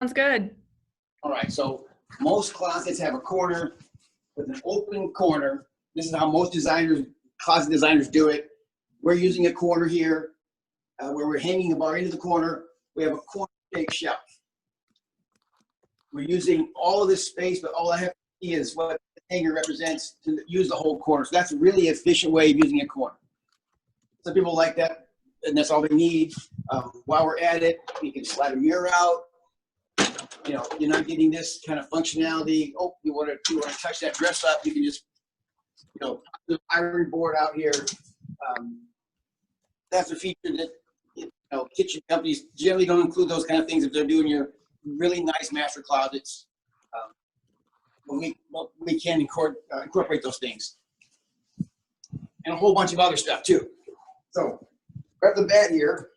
Sounds good. All right, so most closets have a corner with an open corner. This is how most designers, closet designers do it. We're using a corner here where we're hanging the bar into the corner. We have a corner-shaped shelf. We're using all of this space, but all I have to see is what the hanger represents to use the whole corner. So that's a really efficient way of using a corner. Some people like that, and that's all they need. While we're at it, you can slide a mirror out. You know, you're not getting this kind of functionality. Oh, you want to touch that dress up? You can just, you know, put the iron board out here. That's a feature that, you know, kitchen companies generally don't include those kind of things if they're doing your really nice master closets. We can incorporate those things, and a whole bunch of other stuff too. So, right off the bat here,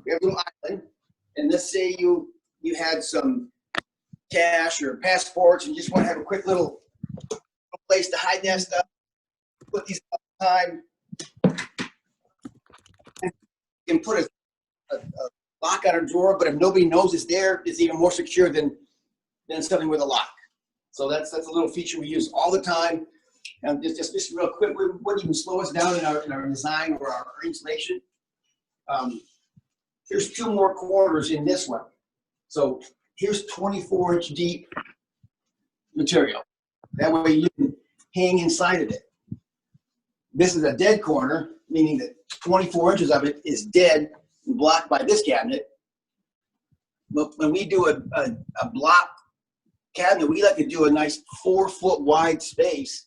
we have a little island, and let's say you had some cash or passports and just want to have a quick little place to hide that stuff. Put these all the time. You can put a lock on a drawer, but if nobody knows it's there, it's even more secure than something with a lock. So that's a little feature we use all the time. And just real quick, we wouldn't even slow us down in our design or our installation. Here's two more corners in this one. So here's 24-inch deep material. That way you can hang inside of it. This is a dead corner, meaning that 24 inches of it is dead and blocked by this cabinet. But when we do a block cabinet, we like to do a nice 4-foot wide space,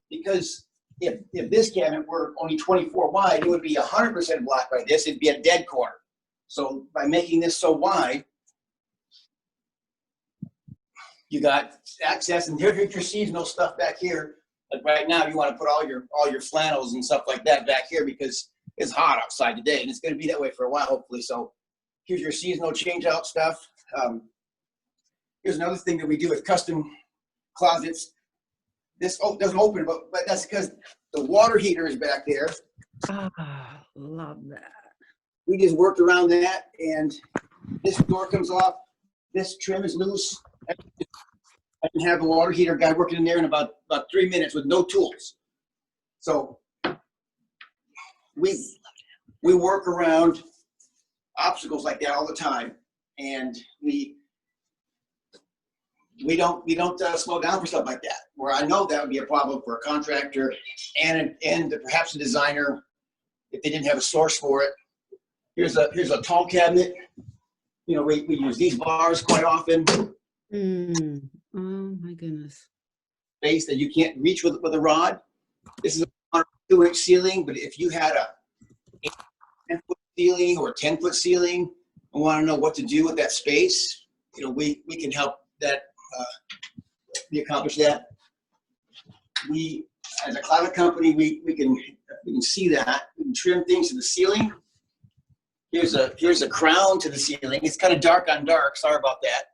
because if this cabinet were only 24 wide, it would be 100% blocked by this. It'd be a dead corner. So by making this so wide, you got access, and here's your seasonal stuff back here. Like right now, you want to put all your flannels and stuff like that back here because it's hot outside today, and it's going to be that way for a while, hopefully. So here's your seasonal change-out stuff. Here's another thing that we do with custom closets. This doesn't open, but that's because the water heater is back there. Ah, love that. We just worked around that, and this door comes off. This trim is loose. I can have the water heater guy working in there in about 3 minutes with no tools. So we work around obstacles like that all the time, and we don't slow down for stuff like that. Where I know that would be a problem for a contractor and perhaps a designer if they didn't have a source for it. Here's a tall cabinet. You know, we use these bars quite often. Oh my goodness. Space that you can't reach with a rod. This is a 2-inch ceiling, but if you had a 10-foot ceiling or a 10-foot ceiling and want to know what to do with that space, you know, we can help that. We accomplish that. We, as a closet company, we can see that. We can trim things to the ceiling. Here's a crown to the ceiling. It's kind of dark on dark. Sorry about that.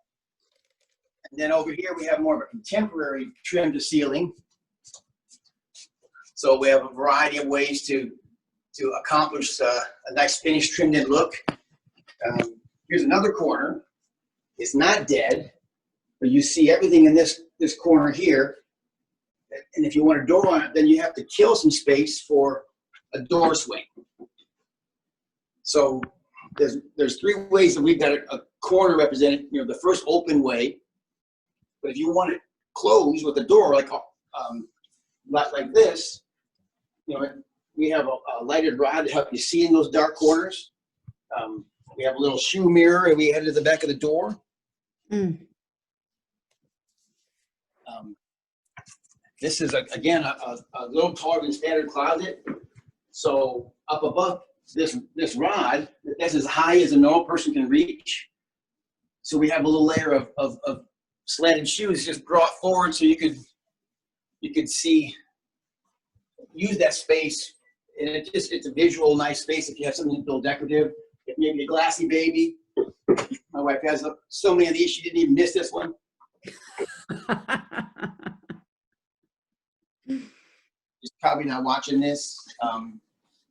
And then over here we have more of a contemporary trim to ceiling. So we have a variety of ways to accomplish a nice finished trimmed in look. Here's another corner. It's not dead, but you see everything in this corner here. And if you want a door on it, then you have to kill some space for a door swing. So there's 3 ways that we've got a corner represented. You know, the first open way. But if you want it closed with a door like this, you know, we have a lighted rod to help you see in those dark corners. We have a little shoe mirror, and we head to the back of the door. This is again a little taller than standard closet. So up above this rod, that's as high as a normal person can reach. So we have a little layer of slanted shoes just brought forward so you could see, use that space, and it's a visual nice space if you have something a little decorative. If maybe a glassy baby. My wife has so many of these, she didn't even miss this one. She's probably not watching this.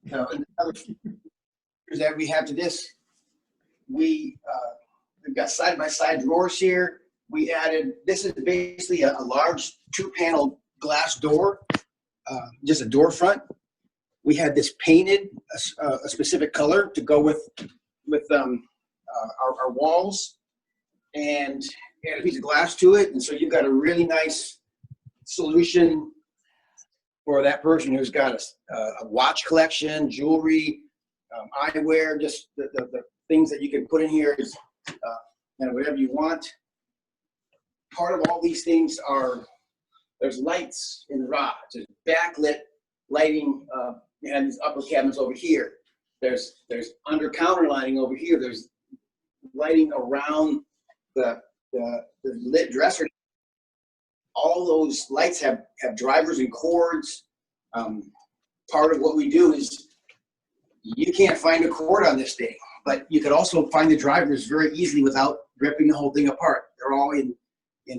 You know, and other features that we have to this, we we've got side-by-side drawers here. We added, this is basically a large 2-panel glass door, just a door front. We had this painted a specific color to go with our walls, and add a piece of glass to it. And so you've got a really nice solution for that person who's got a watch collection, jewelry, eyewear, just the things that you can put in here is whatever you want. Part of all these things are, there's lights in the rods, there's backlit lighting, and these upper cabinets over here. There's under counter lighting over here. There's lighting around the lit dresser. All those lights have drivers and cords. Part of what we do is, you can't find a cord on this thing, but you could also find the drivers very easily without ripping the whole thing apart. They're all in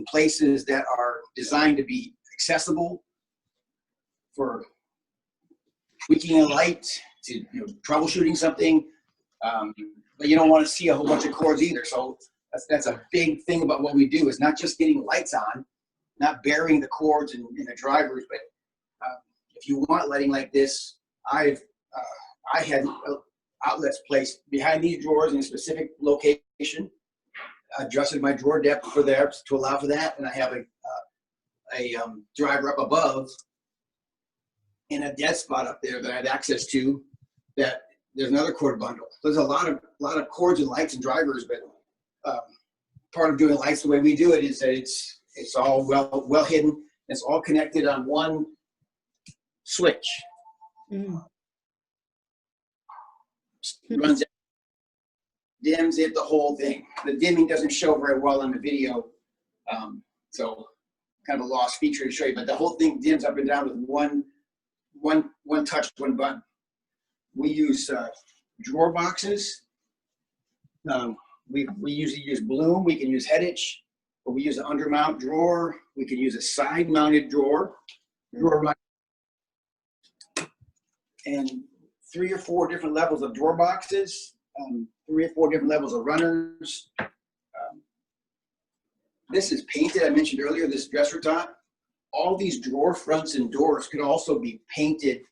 places that are designed to be accessible for tweaking a light, to troubleshooting something, but you don't want to see a whole bunch of cords either. So that's a big thing about what we do, is not just getting lights on, not burying the cords in the drivers, but if you want lighting like this, I had outlets placed behind these drawers in a specific location. I adjusted my drawer depth for there to allow for that, and I have a driver up above in a dead spot up there that I had access to. That there's another cord bundle. There's a lot of cords and lights and drivers, but part of doing lights the way we do it is that it's all well hidden. It's all connected on one switch. Runs, dims it, the whole thing. The dimming doesn't show very well on the video, so kind of a lost feature to show you. But the whole thing dims up and down with one touch, one button. We use drawer boxes. We usually use Bloom. We can use Headitch, or we use an undermount drawer. We can use a side-mounted drawer rack, and 3 or 4 different levels of drawer boxes, 3 or 4 different levels of runners. This is painted, I mentioned earlier, this dresser top. All these drawer fronts and doors could also be painted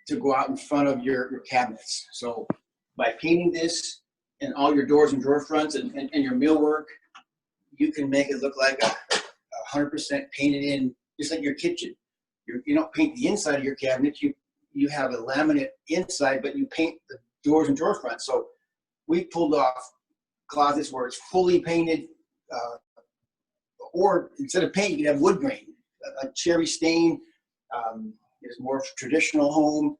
to go out in front of your cabinets. So by painting this and all your doors and drawer fronts and your millwork, you can make it look like 100% painted in, just like your kitchen. You don't paint the inside of your cabinet, you have a laminate inside, but you paint the doors and drawer fronts. So we pulled off closets where it's fully painted, or instead of paint, you can have wood grain, a cherry stain. It's more traditional home.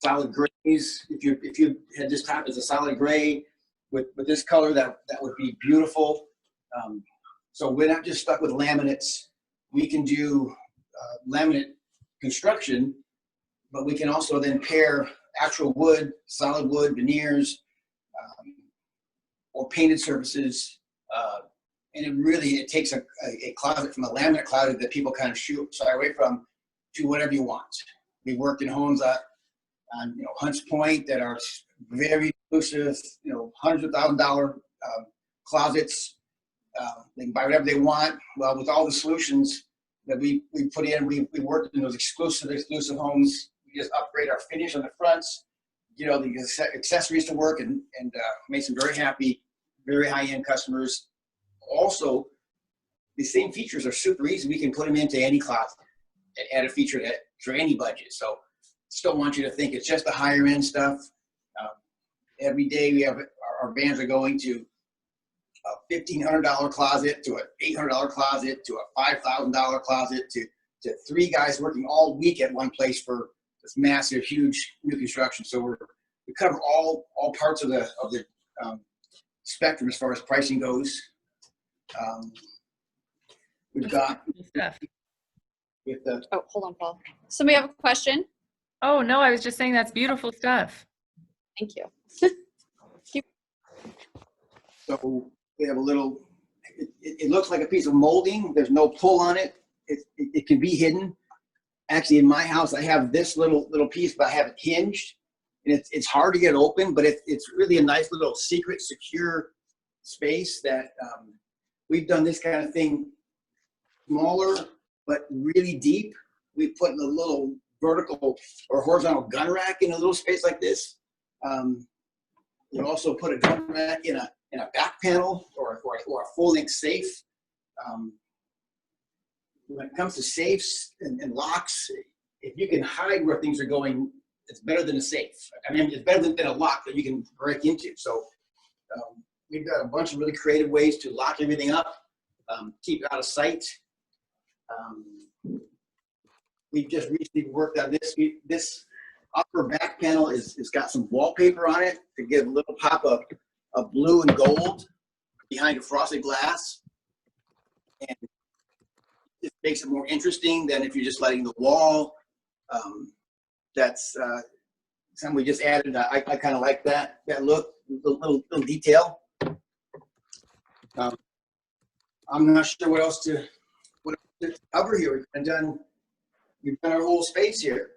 Solid grays. If you had this top as a solid gray with this color, that would be beautiful. So we're not just stuck with laminates. We can do laminate construction, but we can also then pair actual wood, solid wood, veneers, or painted surfaces. And it takes a closet from a laminate closet that people kind of shy away from to whatever you want. We worked in homes on Hunts Point that are very exclusive, hundreds of $1,000 closets. They can buy whatever they want. Well, with all the solutions that we put in, we worked in those exclusive homes. We just upgrade our finish on the fronts, the accessories to work, and made some very happy, very high-end customers. Also, the same features are super easy. We can put them into any closet and add a feature that for any budget. So still want you to think it's just the higher end stuff. Every day we have our vans are going to a $1,500 closet to an $800 closet to a $5,000 closet to 3 guys working all week at one place for this massive, huge new construction. So we cover all parts of the spectrum as far as pricing goes. We've got Stuff. with the Oh, hold on, Paul. Somebody have a question? Oh, no, I was just saying that's beautiful stuff. Thank you. so we have a little. It looks like a piece of molding. There's no pull on it. It can be hidden. Actually, in my house, I have this little piece, but I have it hinged. And it's hard to get open, but it's really a nice little secret, secure space that we've done this kind of thing smaller, but really deep. We put a little vertical or horizontal gun rack in a little space like this. We also put a gun rack in a back panel or a full-length safe. When it comes to safes and locks, if you can hide where things are going, it's better than a safe. I mean, it's better than a lock that you can break into. So we've got a bunch of really creative ways to lock everything up, keep it out of sight. We've just recently worked on this. This upper back panel is got some wallpaper on it to give a little pop of blue and gold behind a frosted glass. And it makes it more interesting than if you're just letting the wall. That's something we just added. I kind of like that look, little detail. I'm not sure what else to cover here. We've done our whole space here.